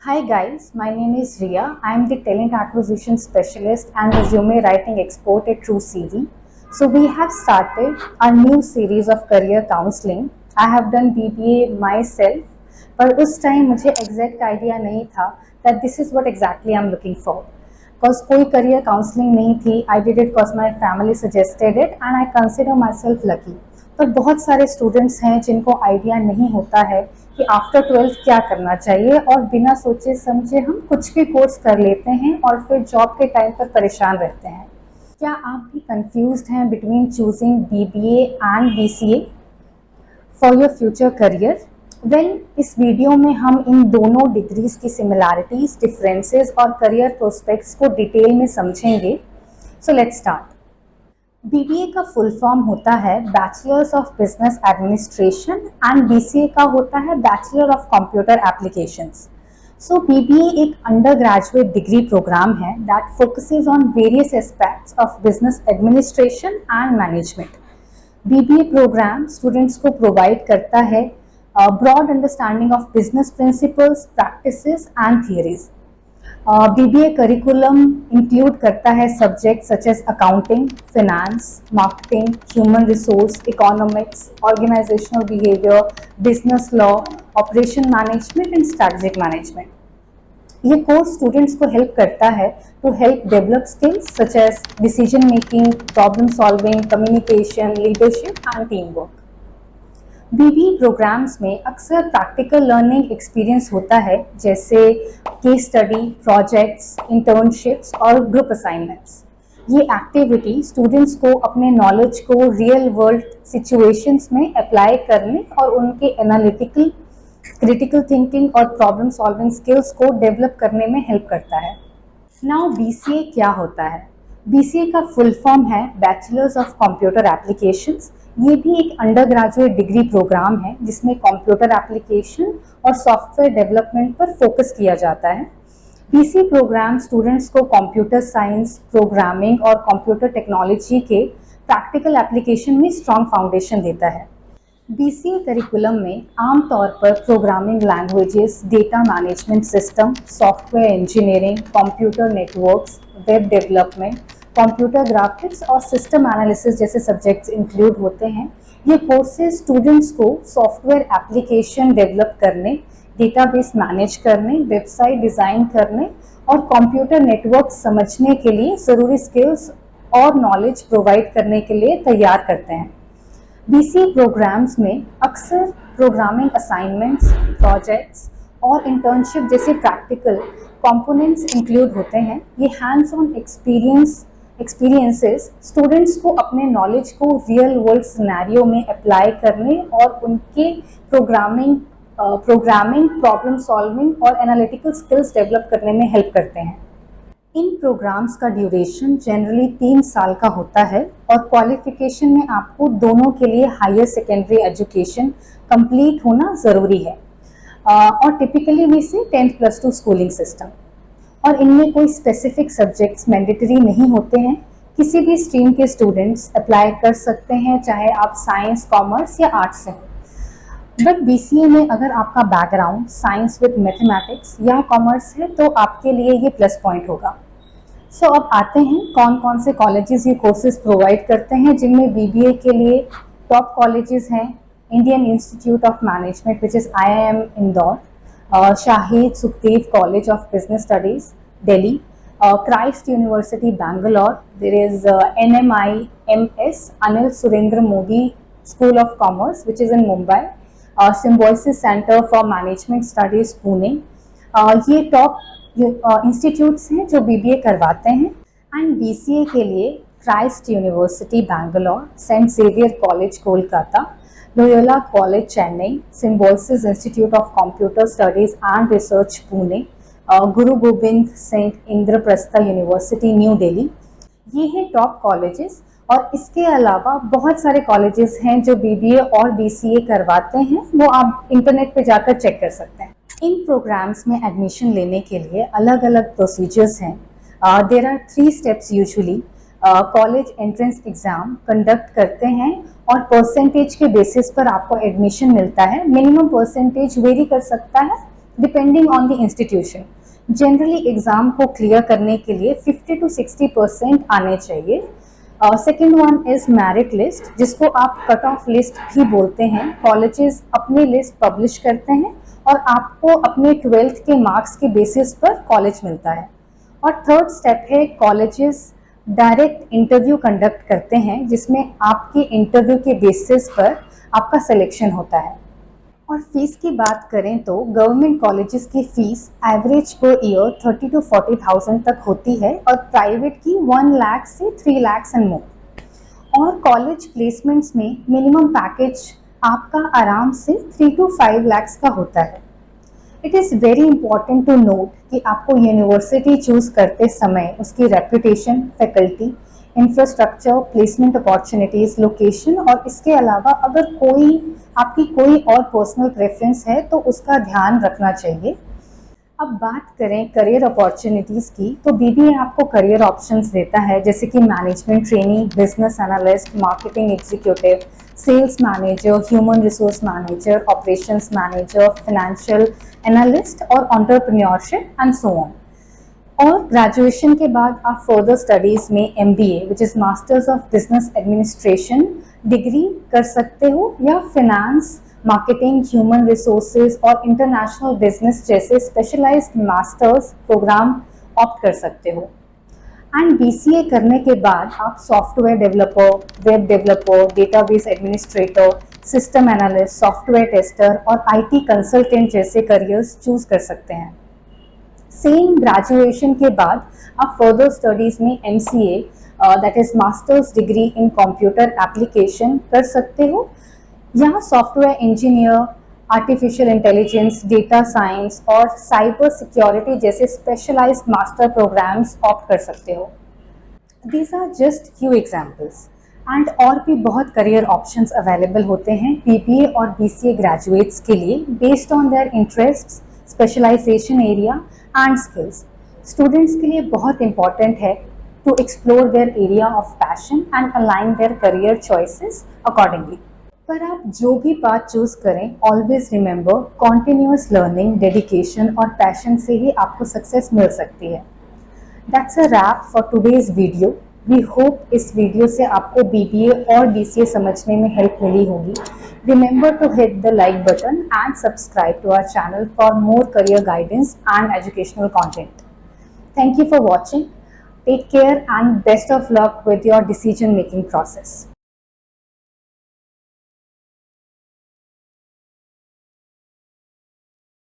Hi guys, my name is Ria. I am the talent acquisition specialist and resume writing expert at True CV. So we have started a new series of career counseling. I have done BBA myself, पर उस time मुझे exact idea नहीं था that this is what exactly I'm looking for. Because कोई career counseling नहीं थी, I did it because my family suggested it and I consider myself lucky. पर बहुत सारे स्टूडेंट्स हैं जिनको आइडिया नहीं होता है कि आफ्टर 12th क्या करना चाहिए और बिना सोचे समझे हम कुछ भी कोर्स कर लेते हैं और फिर जॉब के टाइम पर परेशान रहते हैं। क्या आप भी कंफ्यूज्ड हैं between choosing BBA and BCA for your future career? Well, इस वीडियो में हम इन दोनों डिग्रीज की सिमिलैरिटीज, डिफरेंसेस और करियर प्रोस्पेक्ट्स को डिटेल में समझेंगे। So let's start. बीबीए का फुल फॉर्म होता है bachelors of business administration and BCA का होता है bachelor of computer applications. So BBA एक अंडर ग्रेजुएट डिग्री प्रोग्राम है that focuses on various aspects of business administration and management. BBA programme students को provide करता है broad understanding of business principles, practices and theories. BBA curriculum include करता है subject such as accounting, finance, marketing, human resource, economics, organisational behaviour, business law, operation management and strategic management. ये course students को help करता है to help develop skills such as decision making, problem solving, communication, leadership and team work. BBA programmes में अक्सर practical learning experience होता है, जैसे case study, projects, internships और ग्रुप असाइनमेंट्स। ये एक्टिविटी स्टूडेंट्स को अपने नॉलेज को रियल वर्ल्ड सिचुएशंस में अप्लाई करने और उनके एनालिटिकल, क्रिटिकल थिंकिंग और प्रॉब्लम सॉल्विंग स्किल्स को डेवलप करने में हेल्प करता है। नाउ बीसीए क्या होता है? बीसीए का फुल फॉर्म है बैचलर्स ऑफ कंप्यूटर एप्लीकेशंस। ये भी एक अंडर ग्रेजुएट डिग्री प्रोग्राम है जिसमें कंप्यूटर एप्लीकेशन और सॉफ्टवेयर डेवलपमेंट पर फोकस किया जाता है। बीसीए प्रोग्राम स्टूडेंट्स को कंप्यूटर साइंस, प्रोग्रामिंग और कंप्यूटर टेक्नोलॉजी के प्रैक्टिकल एप्लीकेशन में स्ट्रॉन्ग फाउंडेशन देता है। बीसीए करिकुलम में आमतौर पर programming languages, data management system, software engineering, computer networks, web development, computer graphics और सिस्टम एनालिसिस जैसे सब्जेक्ट्स इंक्लूड होते हैं। ये कोर्सेज स्टूडेंट्स को सॉफ्टवेयर एप्लीकेशन डेवलप करने, डेटाबेस मैनेज करने, वेबसाइट डिज़ाइन करने और कंप्यूटर नेटवर्क समझने के लिए ज़रूरी स्किल्स और नॉलेज प्रोवाइड करने के लिए तैयार करते हैं। बीसीए प्रोग्राम्स में अक्सर प्रोग्रामिंग असाइनमेंट्स, प्रोजेक्ट्स और इंटर्नशिप जैसे प्रैक्टिकल कंपोनेंट्स इंक्लूड होते हैं। ये हैंड्स ऑन एक्सपीरियंसेस स्टूडेंट्स को अपने नॉलेज को रियल वर्ल्ड सिनेरियो में अप्लाई करने और उनके प्रोग्रामिंग, प्रॉब्लम सॉल्विंग और एनालिटिकल स्किल्स डेवलप करने में हेल्प करते हैं। इन प्रोग्राम्स का ड्यूरेशन जनरली 3 साल का होता है और क्वालिफिकेशन में आपको दोनों के लिए हायर सेकेंडरी एजुकेशन कंप्लीट होना ज़रूरी है और टिपिकली वी से 10+2 स्कूलिंग सिस्टम। और इनमें कोई स्पेसिफिक सब्जेक्ट्स मैंडेटरी नहीं होते हैं। किसी भी स्ट्रीम के स्टूडेंट्स अप्लाई कर सकते हैं, चाहे आप साइंस, कॉमर्स या आर्ट्स से हो। बट बीसीए में अगर आपका बैकग्राउंड साइंस विद मैथमेटिक्स या कॉमर्स है तो आपके लिए ये प्लस पॉइंट होगा। सो अब आते हैं कौन कौन से कॉलेजेस ये कोर्सेज प्रोवाइड करते हैं, जिनमें बीबीए के लिए टॉप कॉलेजेस हैं Indian Institute of Management which is IIM Indore, Shahid Sukhdev College of Business Studies Delhi, Christ University Bangalore, there is NMIMS Anil Surendra Modi School of Commerce which is in Mumbai, Symbiosis Centre for Management Studies Pune. ये top institutes हैं जो BBA करवाते हैं। And BCA के लिए Christ University Bangalore, Saint Xavier College Kolkata, Loyola College Chennai, Symbiosis Institute of Computer Studies and Research Pune, Guru Gobind Singh Indraprastha University New Delhi, ये हैं top colleges. और इसके अलावा बहुत सारे कॉलेजेस हैं जो बीबीए और बीसीए करवाते हैं, वो आप इंटरनेट पे जाकर चेक कर सकते हैं। इन प्रोग्राम्स में एडमिशन लेने के लिए अलग अलग प्रोसीजर्स हैं। There are 3 steps usually. College entrance exam conduct करते हैं और परसेंटेज के बेसिस पर आपको एडमिशन मिलता है। मिनिमम परसेंटेज वेरी कर सकता है depending on the institution. Generally exam को क्लियर करने के लिए 50 to 60% आने चाहिए। Second one is merit list, जिसको आप कट ऑफ लिस्ट भी बोलते हैं। कॉलेजेस अपनी लिस्ट पब्लिश करते हैं और आपको अपने 12th के मार्क्स के बेसिस पर कॉलेज मिलता है। और थर्ड स्टेप है कॉलेजेस डायरेक्ट इंटरव्यू कंडक्ट करते हैं, जिसमें आपके इंटरव्यू के बेसिस पर आपका सिलेक्शन होता है। और फीस की बात करें तो गवर्नमेंट कॉलेजेस की fees average per year 30 to 40,000 तक होती है और प्राइवेट की 1 लाख से 3 लाख एंड मोर। और कॉलेज प्लेसमेंट्स में मिनिमम पैकेज आपका आराम से 3 to 5 लाख का होता है। It is very important to note कि आपको यूनिवर्सिटी चूज करते समय उसकी reputation, faculty, infrastructure, placement opportunities, location और इसके अलावा अगर आपकी कोई और पर्सनल प्रेफरेंस है तो उसका ध्यान रखना चाहिए। अब बात करें करियर अपॉर्चुनिटीज़ की, तो बीबीए आपको करियर ऑप्शंस देता है, जैसे कि management training, business analyst, marketing executive, sales manager, human resource manager, operations manager, financial analyst और एंटरप्रेन्योरशिप एंड सो ऑन। और ग्रेजुएशन के बाद आप फर्दर स्टडीज़ में MBA which is masters of business administration degree कर सकते हो, या फिनेंस, मार्केटिंग, ह्यूमन रिसोर्सेज और इंटरनेशनल बिजनेस जैसे स्पेशलाइज्ड मास्टर्स प्रोग्राम ऑप्ट कर सकते हो। एंड BCA करने के बाद आप software developer, web developer, database administrator, system analyst, software tester और IT कंसल्टेंट जैसे करियर्स चूज कर सकते हैं। सेम ग्रेजुएशन के बाद आप फर्दर स्टडीज़ में MCA that is masters degree in computer application कर सकते हो, या software engineer, artificial intelligence, data science और साइबर सिक्योरिटी जैसे स्पेशलाइज्ड मास्टर प्रोग्राम्स ऑप्ट कर सकते हो। These are just few examples and और भी बहुत करियर ऑप्शंस अवेलेबल होते हैं BBA और BCA ग्रेजुएट्स के लिए based on their interests, specialisation area and skills. Students के लिए बहुत इंपॉर्टेंट है to explore their area of passion and align their career choices accordingly. पर आप जो भी पाथ चूज करें, always remember continuous learning, dedication और पैशन से ही आपको सक्सेस मिल सकती है। That's a wrap for today's video. We hope इस वीडियो से आपको BBA और BCA समझने में हेल्प मिली होगी। Remember to hit the like button and subscribe to our channel for more career guidance and educational content. Thank you for watching. Take care and best of luck with your decision making process.